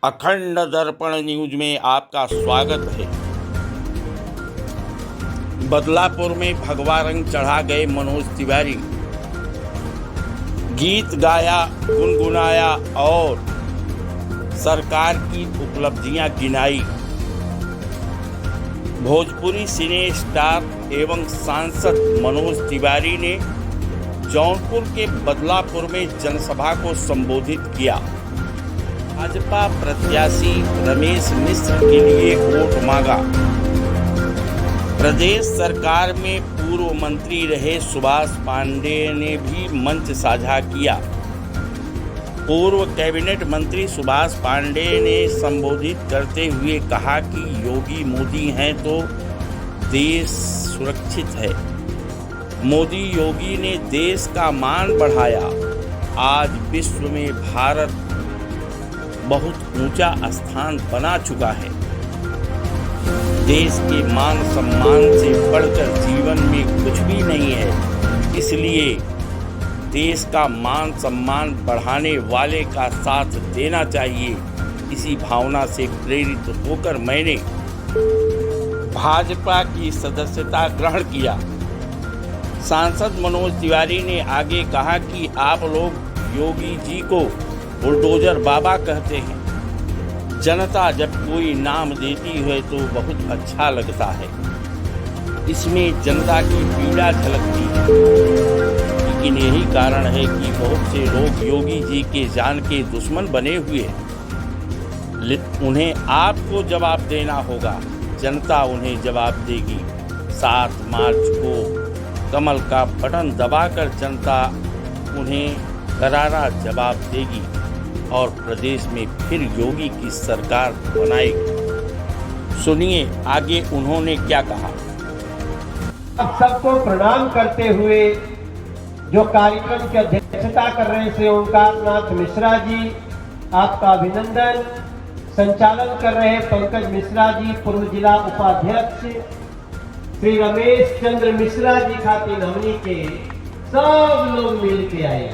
अखंड दर्पण न्यूज में आपका स्वागत है। बदलापुर में भगवा रंग चढ़ा गए मनोज तिवारी, गीत गाया, गुनगुनाया और सरकार की उपलब्धियां गिनाई। भोजपुरी सिने स्टार एवं सांसद मनोज तिवारी ने जौनपुर के बदलापुर में जनसभा को संबोधित किया। भाजपा प्रत्याशी रमेश मिश्र के लिए वोट मांगा। प्रदेश सरकार में पूर्व मंत्री रहे सुभाष पांडेय ने भी मंच साझा किया। पूर्व कैबिनेट मंत्री सुभाष पांडेय ने संबोधित करते हुए कहा कि योगी मोदी हैं तो देश सुरक्षित है। मोदी योगी ने देश का मान बढ़ाया। आज विश्व में भारत बहुत ऊंचा स्थान बना चुका है। देश के मान सम्मान से बढ़कर जीवन में कुछ भी नहीं है, इसलिए देश का मान सम्मान बढ़ाने वाले का साथ देना चाहिए। इसी भावना से प्रेरित होकर मैंने भाजपा की सदस्यता ग्रहण किया। सांसद मनोज तिवारी ने आगे कहा कि आप लोग योगी जी को बुलडोजर बाबा कहते हैं। जनता जब कोई नाम देती है तो बहुत अच्छा लगता है। इसमें जनता की पीड़ा झलकती है। लेकिन यही कारण है कि बहुत से लोग योगी जी के जान के दुश्मन बने हुए हैं। उन्हें आपको जवाब देना होगा। जनता उन्हें जवाब देगी। 7 मार्च को कमल का बटन दबाकर जनता उन्हें करारा जवाब देगी और प्रदेश में फिर योगी की सरकार बनाएगी। सुनिए आगे उन्होंने क्या कहा। आप सबको प्रणाम करते हुए जो कार्यक्रम की अध्यक्षता कर रहे हैं श्री ओंकारनाथ मिश्रा जी, आपका अभिनंदन। संचालन कर रहे पंकज मिश्रा जी, पूर्व जिला उपाध्यक्ष श्री रमेश चंद्र मिश्रा जी खातिर हमनी के सब लोग मिल के आए,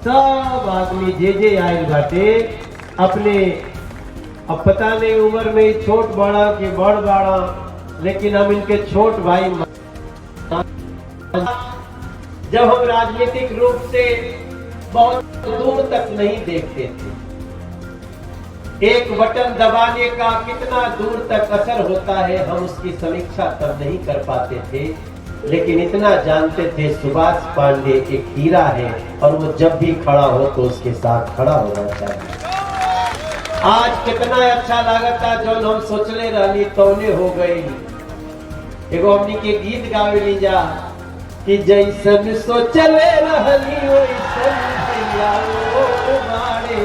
सब आदमी जे आयल बाटे अपने। अब पता नहीं उम्र में छोट बड़ा के बड़ बड़ा, लेकिन हम इनके छोट भाई। जब हम राजनीतिक रूप से बहुत दूर तक नहीं देखते थे, एक बटन दबाने का कितना दूर तक असर होता है हम उसकी समीक्षा तब नहीं कर पाते थे, लेकिन इतना जानते थे सुभाष पांडे एक हीरा है और वो जब भी खड़ा हो तो उसके साथ खड़ा होना चाहिए। आज कितना अच्छा लगता जो हम सोचले रहनी तौने हो गई। एगो हमनी के गीत गावे ली जा कि जैसन सोचले रहनी वैसन भैया हो बाड़े।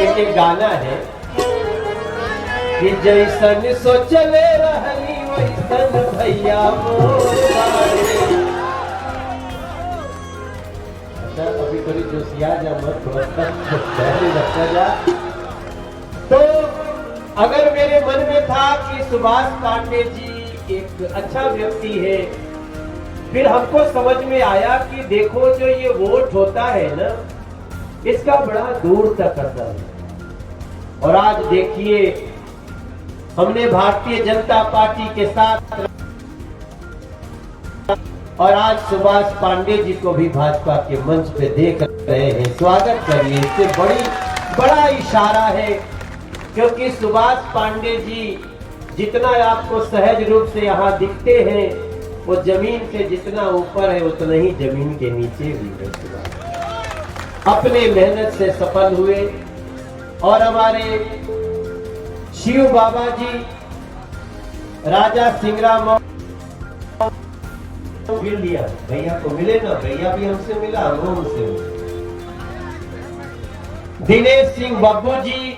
एक गाना है कि जैसन सोचले रहनी वैसन भैया अच्छा, अभी थोड़ी जोशिया जा मत, थोड़ा जा। तो अगर मेरे मन में था कि सुभाष पांडे जी एक अच्छा व्यक्ति है, फिर हमको समझ में आया कि देखो जो ये वोट होता है ना, इसका बड़ा दूर तक असर है। और आज देखिए हमने भारतीय जनता पार्टी के साथ, और आज सुभाष पांडे जी को भी भाजपा के मंच पे देख रहे हैं। स्वागत करिए, इससे बड़ा इशारा है, क्योंकि सुभाष पांडे जी जितना आपको सहज रूप से यहाँ दिखते हैं, वो जमीन से जितना ऊपर है उतना ही जमीन के नीचे भी है। अपने मेहनत से सफल हुए और हमारे शिव बाबा जी राजा सिंगराम मिल लिया। भैया को मिले ना, भैया भी हमसे मिला, हम उनसे मिले। दिनेश सिंह बब्बू जी,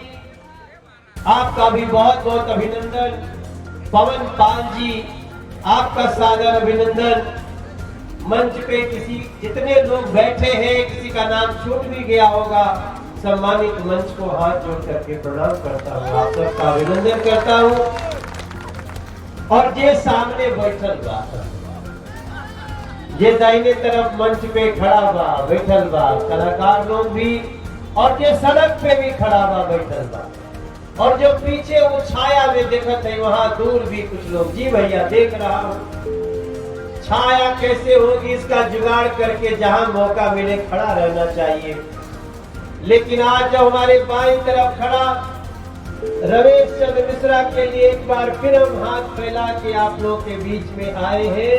आपका भी बहुत बहुत अभिनंदन। पवन पाल जी, आपका सादर अभिनंदन। मंच पे जितने लोग बैठे हैं, किसी का नाम छूट भी गया होगा, सम्मानित मंच को हाथ जोड़ करके प्रणाम करता हूँ, आप सबका अभिनंदन करता हूँ। और ये सामने बैठल बा ये दाहिने तरफ मंच पे खड़ा बा बैठल बा कलाकार लोग भी, और ये सड़क पे भी खड़ा बा बैठल बा, और जो पीछे वो छाया में देखत है वहां दूर भी कुछ लोग। जी भैया देख रहा हूं छाया कैसे होगी, इसका जुगाड़ करके जहां मौका मिले खड़ा रहना चाहिए। लेकिन आज जब हमारे बाईं तरफ खड़ा रमेश चंद्र मिश्रा के लिए एक बार फिर हम हाथ फैला के आप लोग के बीच में आए हैं,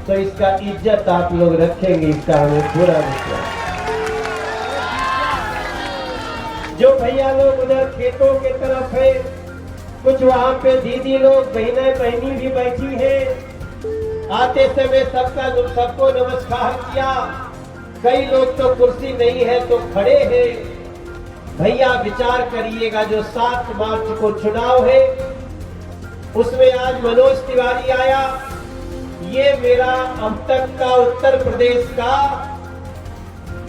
तो इसका इज्जत आप लोग रखेंगे, इसका हमें पूरा विश्वास। जो भैया लोग उधर खेतों के तरफ है, कुछ वहां पे दीदी लोग बहनी भी बैठी है, आते समय सबको नमस्कार किया। कई लोग तो कुर्सी नहीं है तो खड़े हैं। भैया विचार करिएगा, जो 7 मार्च को चुनाव है उसमें आज मनोज तिवारी आया, ये मेरा अब तक का उत्तर प्रदेश का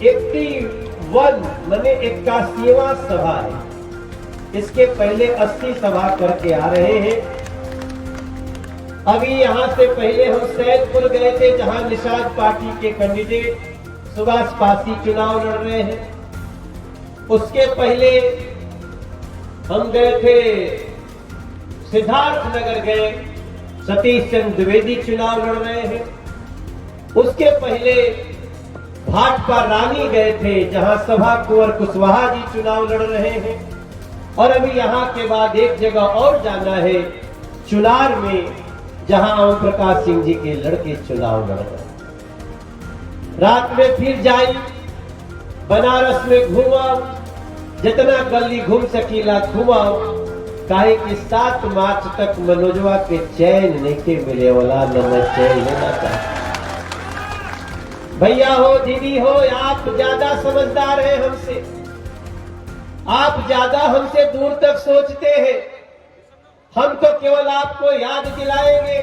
81 माने 81वां सभा है। इसके पहले 80 सभा करके आ रहे हैं। अभी यहां से पहले हम सैदपुर गए थे, जहां निषाद पार्टी के कैंडिडेट सुभाष पासी चुनाव लड़ रहे हैं। उसके पहले हम गए थे सिद्धार्थ नगर, गए सतीश चंद्र द्विवेदी चुनाव लड़ रहे हैं। उसके पहले भाजपा रानी गए थे, जहां सभा कुंवर कुशवाहा जी चुनाव लड़ रहे हैं। और अभी यहां के बाद एक जगह और जाना है, चुनार में, जहां ओम प्रकाश सिंह जी के लड़के चुनाव लड़ रहे हैं। रात में फिर जाई, बनारस में घूमा, जितना गली घूम सकीला घुमाओ, काहे कि 7 मार्च तक मनोजवा के चैन नहीं के मिले वाला, न मैं चैन लेना चाहता। भैया हो दीदी हो, आप ज्यादा समझदार हैं हमसे, आप ज्यादा हमसे दूर तक सोचते हैं। हम तो केवल आपको याद दिलाएंगे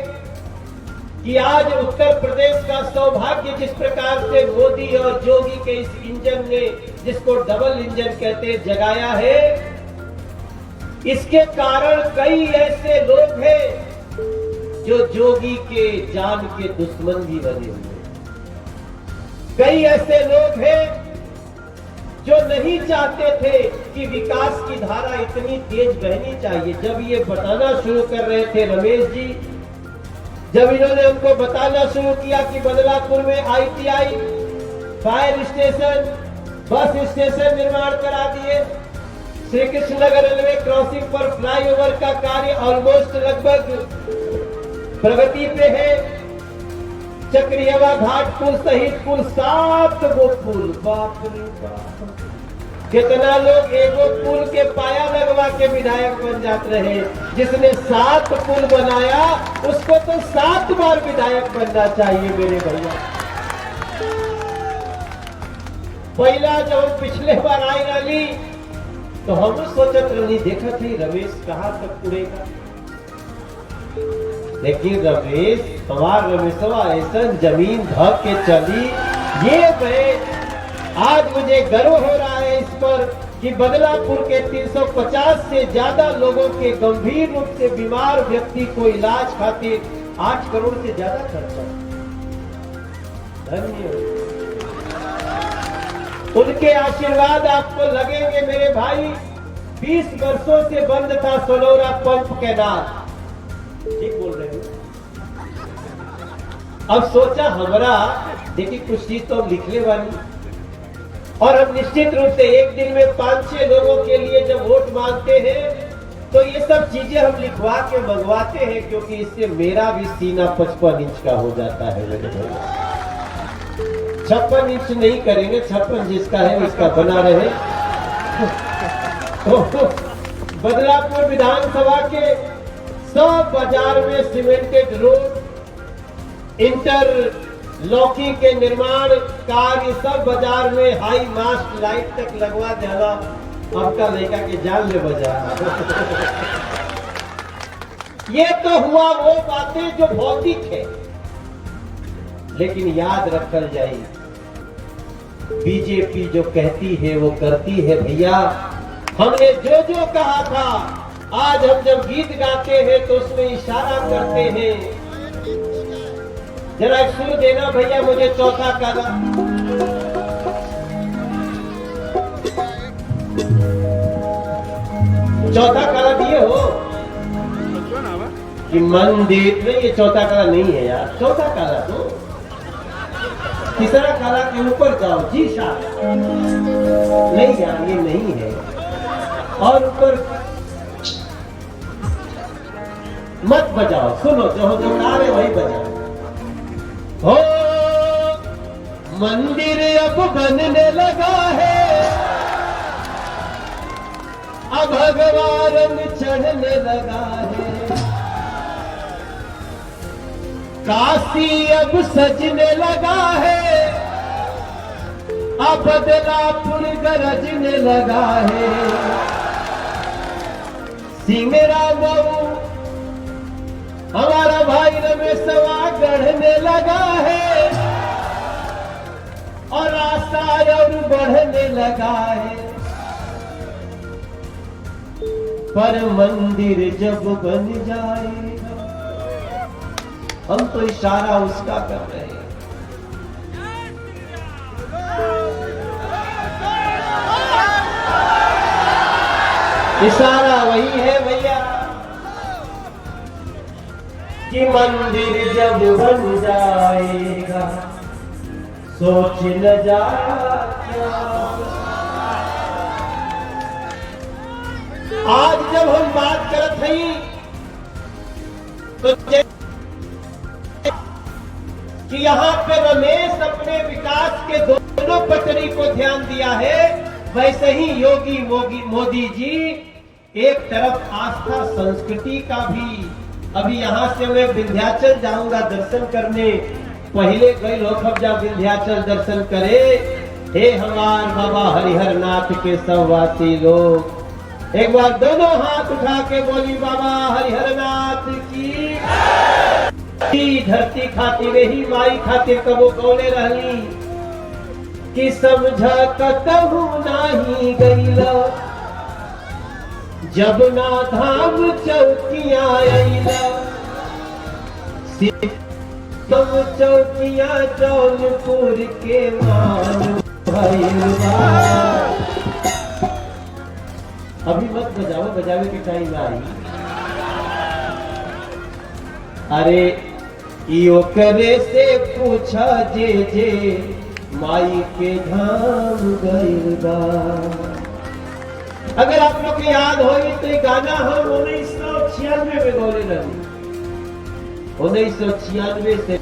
कि आज उत्तर प्रदेश का सौभाग्य जिस प्रकार से मोदी और जोगी के इस इंजन ने, जिसको डबल इंजन कहते हैं, जगाया है, इसके कारण कई ऐसे लोग हैं जो जोगी के जान के दुश्मन भी बने हुए। कई ऐसे लोग हैं जो नहीं चाहते थे कि विकास की धारा इतनी तेज बहनी चाहिए। जब ये बताना शुरू कर रहे थे रमेश जी, जब इन्होंने हमको बताना शुरू किया कि बदलापुर में ITI, fire station, bus station निर्माण करा दिए, श्री कृष्ण नगर रेलवे क्रॉसिंग पर फ्लाईओवर का कार्य ऑलमोस्ट लगभग प्रगति पे है, चक्रियावा घाट पुल सहित कुल 7 गो पुल, बाप रे बाप, कितना लोग एगो पुल के पाया लगवा के विधायक बन जाते रहे। जिसने 7 पुल बनाया उसको तो 7 बार विधायक बनना चाहिए मेरे भैया। पहला जब हम पिछले बार आई रही तो हम सोचत रही, देखा थी रमेश कहां तक उड़ेगा, लेकिन रमेश हमार रमेशवा ऐसा जमीन ध के चली। ये मैं आज मुझे गर्व हो रहा है इस पर कि बदलापुर के 350 से ज्यादा लोगों के गंभीर रूप से बीमार व्यक्ति को इलाज खातिर 8 करोड़ से ज्यादा खर्चा। धन्यवाद। उनके आशीर्वाद आपको लगेंगे मेरे भाई। 20 वर्षों से बंद था सोनौरा पंप कैनाल, ठीक बोल रहे हो। अब सोचा हमरा, देखिए कुछ चीज तो हम लिखने वाली, और हम निश्चित रूप से एक दिन में 5-6 लोगों के लिए जब वोट मांगते हैं तो ये सब चीजें हम लिखवा के मंगवाते हैं, क्योंकि इससे मेरा भी सीना 55 इंच का हो जाता है मेरे भाई। 56 इंच नहीं करेंगे, 56 जिसका है उसका बना रहे। तो बदलापुर विधानसभा के सब बाजार में सीमेंटेड रोड, इंटरलॉकिंग के निर्माण कार्य, सब बाजार में हाई मास्ट लाइट तक लगवा देना। आपका लड़का के जान ले बजा। ये तो हुआ वो बातें जो भौतिक है, लेकिन याद रखल जाए, बीजेपी जो कहती है वो करती है भैया। हमने जो जो कहा था, आज हम जब गीत गाते हैं तो उसमें इशारा करते हैं जरा एक सुर देना भैया मुझे चौथा काला। चौथा काला दिए हो कि मंदिर नहीं, ये चौथा काला नहीं है यार, चौथा काला तो तीसरा काला के ऊपर जाओ जी साहब। नहीं यार ये नहीं है, और ऊपर मत बजाओ, सुनो जो गा रहे वही बजाओ। हो मंदिर अब बनने लगा है, अब भगवा रंग चढ़ने लगा है, काशी अब सजने लगा है, अब बदलापुर गरजने लगा है, सिंगरा मऊ हमारा भाई रमेशवा गढ़ने लगा है, और आशा और बढ़ने लगा है। पर मंदिर जब बन जाएगा, हम तो इशारा उसका कर रहे हैं। इशारा वही है भैया कि मंदिर जब बन जाएगा, सोच न जा क्या। आज जब हम बात करत हई तो कि यहाँ पे रमेश अपने विकास के दोनों पटरी को ध्यान दिया है, वैसे ही योगी मोदी जी एक तरफ आस्था संस्कृति का भी। अभी यहाँ से मैं विंध्याचल जाऊंगा दर्शन करने, पहले गए लोग अब जा विंध्याचल दर्शन करे। हे हमार बाबा हरिहर नाथ के सबवासी लोग, एक बार दोनों हाथ उठा के बोली बाबा हरिहर नाथ की। धरती खातिर ही माई खातिर कबो गौले रहली कि समझ कतहु नाही गईला, जब ना धाम चौकिया आईला, तुम चौकिया जौनपुर के मान भइलबा। अभी मत बजाओ, बजावे के टाइम आई। अरे यो करे से पूछा जे जे माई के धाम गइलबा। अगर आप लोग को याद हो तो ये गाना हम 1996 में गौले रही। 1996 से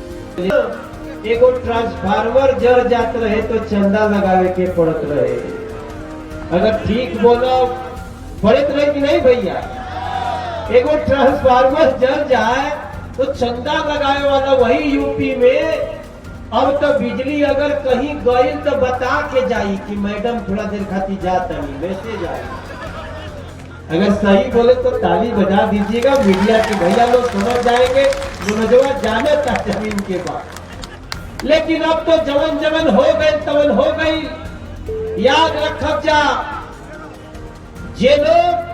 एगो ट्रांसफार्मर जड़ जात रहे तो चंदा लगावे के पड़त रहे। अगर ठीक बोलो पड़त रहे कि नहीं भैया? एगो ट्रांसफार्मर जड़ जाए तो चंदा लगाए वाला वही यूपी में। अब तो बिजली अगर कहीं गई तो बता के जाई कि मैडम थोड़ा देर खाती जाता नहीं, मैसेज आए। अगर सही बोले तो ताली बजा दीजिएगा, मीडिया के भैया लोग समझ जाएंगे मनोजवा जाने तक जमीन के बाद। लेकिन अब तो जवन जवन हो गए तवन हो गई। याद रखब जा, जे लोग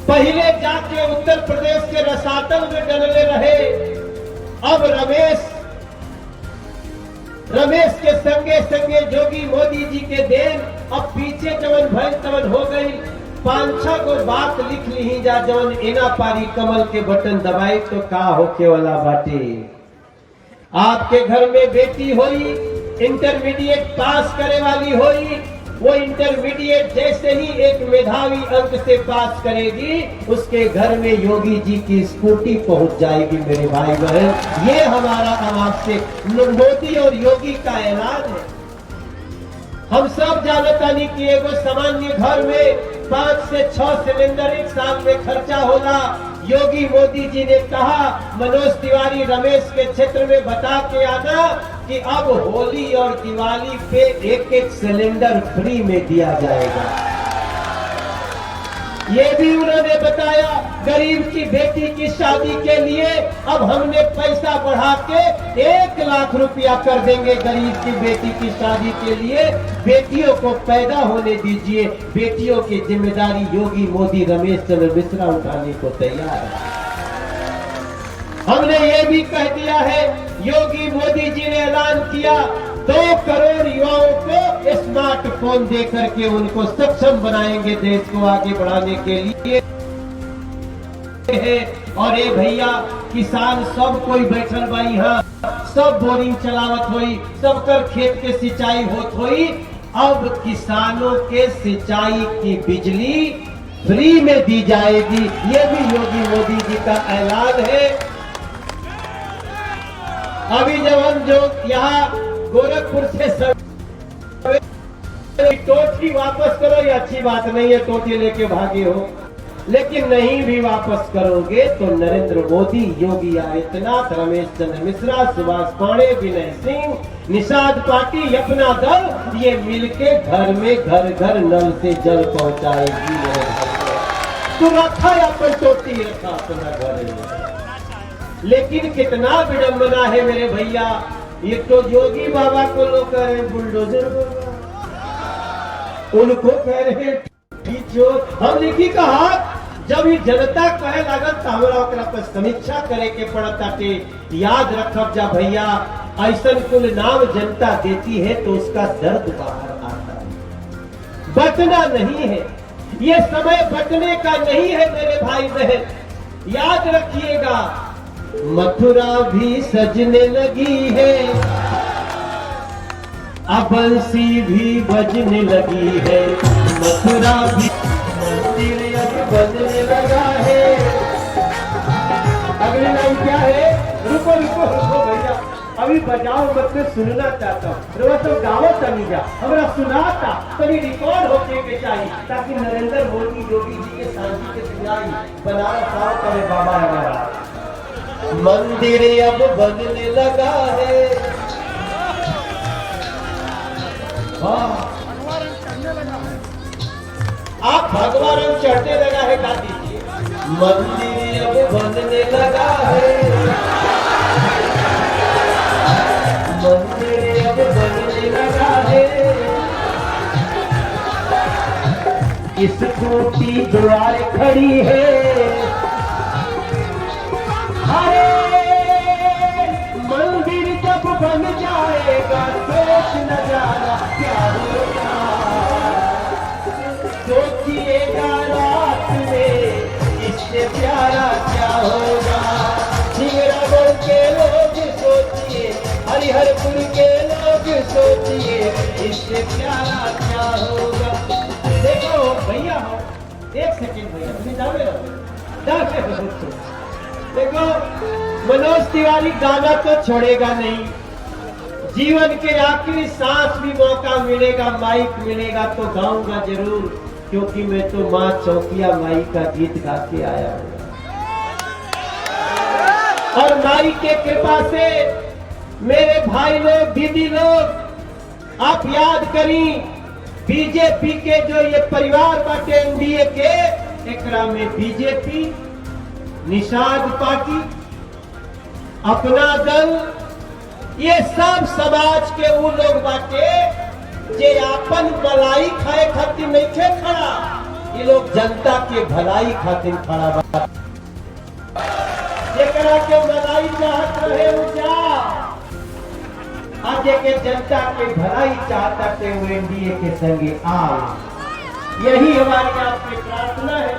पहले जाके उत्तर प्रदेश के रसातल में डलने रहे, अब रमेश के संगे संगे जोगी मोदी जी के देन अब पीछे जवन भैल तवन हो गई। 5-6 गो बात लिख ली जा, जवन एना पारी कमल के बटन दबाई तो का होके वाला बाटे। आपके घर में बेटी होई, इंटरमीडिएट पास करे वाली होई, वो इंटरमीडिएट जैसे ही एक मेधावी अंक से पास करेगी, उसके घर में योगी जी की स्कूटी पहुंच जाएगी। मेरे भाई बहन, ये हमारा आवाज से मोदी और योगी का ऐलान है। हम सब जानता नहीं कि एगो सामान्य घर में 5 से 6 सिलेंडर एक साल में खर्चा होला। योगी मोदी जी ने कहा मनोज तिवारी रमेश के क्षेत्र में बता के आना कि अब होली और दिवाली पे 1-1 सिलेंडर फ्री में दिया जाएगा। ये भी उन्होंने बताया गरीब की बेटी की शादी के लिए अब हमने पैसा बढ़ा के 1 लाख रुपया कर देंगे गरीब की बेटी की शादी के लिए। बेटियों को पैदा होने दीजिए, बेटियों की जिम्मेदारी योगी मोदी रमेश चंद्र मिश्रा उठाने को तैयार है। हमने ये भी कह दिया है, योगी मोदी जी ने ऐलान किया 2 करोड़ युवाओं को स्मार्टफोन देकर के उनको सक्षम बनाएंगे देश को आगे बढ़ाने के लिए है। और ये भैया किसान सब कोई बैठल बा यहाँ, सब बोरिंग चलावत होई, सबकर खेत के सिंचाई होत होई। अब किसानों के सिंचाई की बिजली फ्री में दी जाएगी, ये भी योगी मोदी जी का ऐलान है। अभी जब हम जो यहाँ गोरखपुर से टोटी वापस करो, ये अच्छी बात नहीं है, टोटी लेके भागे हो, लेकिन नहीं भी वापस करोगे तो नरेंद्र मोदी, योगी आदित्यनाथ, रमेश चंद्र मिश्रा, सुभाष पांडे, विनय सिंह, निषाद पार्टी, अपना दल, ये मिलके घर में घर घर नल से जल पहुंचाएगी। तू रखा या पर टोटी रखा अपना घर में, लेकिन कितना विडंबना है मेरे भैया। ये तो योगी बाबा को लोग कह रहे बुलडोजर बाबा, उनको कह रहे जो हम लिखी कहा, जब ये जनता कहे लागत तो हमारा ओकरा पर समीक्षा करे के पड़ता के याद रखब जा भैया, ऐसा कुल नाम जनता देती है तो उसका दर्द बाहर आता है। बचना नहीं है, ये समय बचने का नहीं है मेरे भाई बहन, याद रखिएगा। मथुरा भी सजने लगी है, अब बंसी भी बजने लगी है, मथुरा भी मंदिर अब बजने लगा है। अगली लाइन क्या है? रुको रुको रुको भैया, अभी बजाओ मत, मैं सुनना चाहता हूँ। तो गाँव चली जा, हमारा सुनाता तभी रिकॉर्ड होने के चाहिए, ताकि नरेंद्र मोदी योगी जी के शांति के सुनाई बनारस आओ करे बाबा हमारा। मंदिर अब बनने लगा है, आप भगवा रंग चढ़ने लगा है, गा दीजिए। मंदिर अब बनने लगा है, मंदिर अब बनने लगा है, इस टूटी द्वार खड़ी है। मंदिर जब बन जाएगा सोच नजारा क्या होगा, सोचिएगा रात में इससे प्यारा क्या होगा। सिंगरापुर के लोग सोचिए, हरिहरपुर के लोग सोचिए, इससे प्यारा क्या होगा। देखो भैया, एक सेकंड भैया, तुम्हें जावे देखो, मनोज तिवारी गाना तो छोड़ेगा नहीं, जीवन के आखिरी सांस भी मौका मिलेगा, माइक मिलेगा तो गाऊंगा जरूर, क्योंकि मैं तो माँ चौकिया माई का गीत गा के आया हूँ। और माई के कृपा से मेरे भाई लोग, दीदी लोग, आप याद करी बीजेपी के जो ये परिवार बाटे एनडीए के, एकरा में बीजेपी, निषाद पार्टी, अपना दल, ये सब समाज के वो लोग बाटे जे आपन भलाई खाए खातिर नहीं थे खड़ा, ये लोग जनता के भलाई खातिर खड़ा बा। जेकरा के भलाई चाहत रहे वो जा, आज के जनता के भलाई चाहता थे वो एनडीए के संगे आओ, यही हमारी आपसे प्रार्थना है।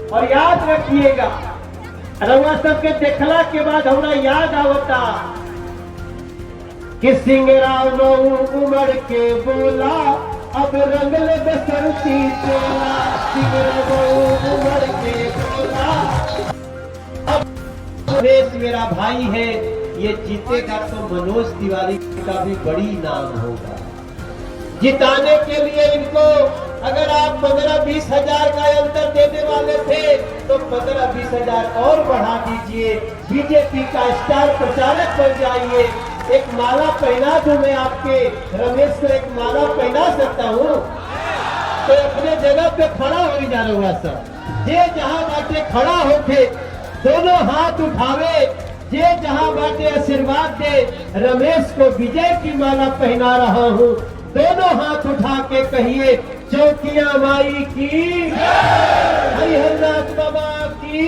और याद रखिएगा, रउआ सबके देखला के बाद हमरा याद आवता कि सिंगराव उमड़ के बोला, अब रंगल बसंती चोला, सिंगराव उमड़ के बोला। अब देश मेरा भाई है, ये जीतेगा तो मनोज तिवारी का भी बड़ी नाम होगा। जिताने के लिए इनको अगर आप 15-20 हजार का अंतर देने वाले थे तो 15-20 हजार और बढ़ा दीजिए, बीजेपी का स्टार प्रचारक बन जाइए। एक माला पहना दूं मैं आपके, रमेश को एक माला पहना सकता हूँ, तो अपने जगह पे खड़ा हो जा रहा सब, जे जहाँ बाटे खड़ा होके दोनों हाथ उठावे, जे जहाँ बाटे आशीर्वाद दे। रमेश को विजय की माला पहना रहा हूँ, दोनों हाथ उठा के कहिए चौकिया माई की, हरिहरनाथ बाबा की।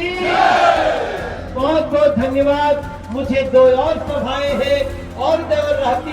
बहुत बहुत धन्यवाद। मुझे 2 और सभाएं हैं और जब रहती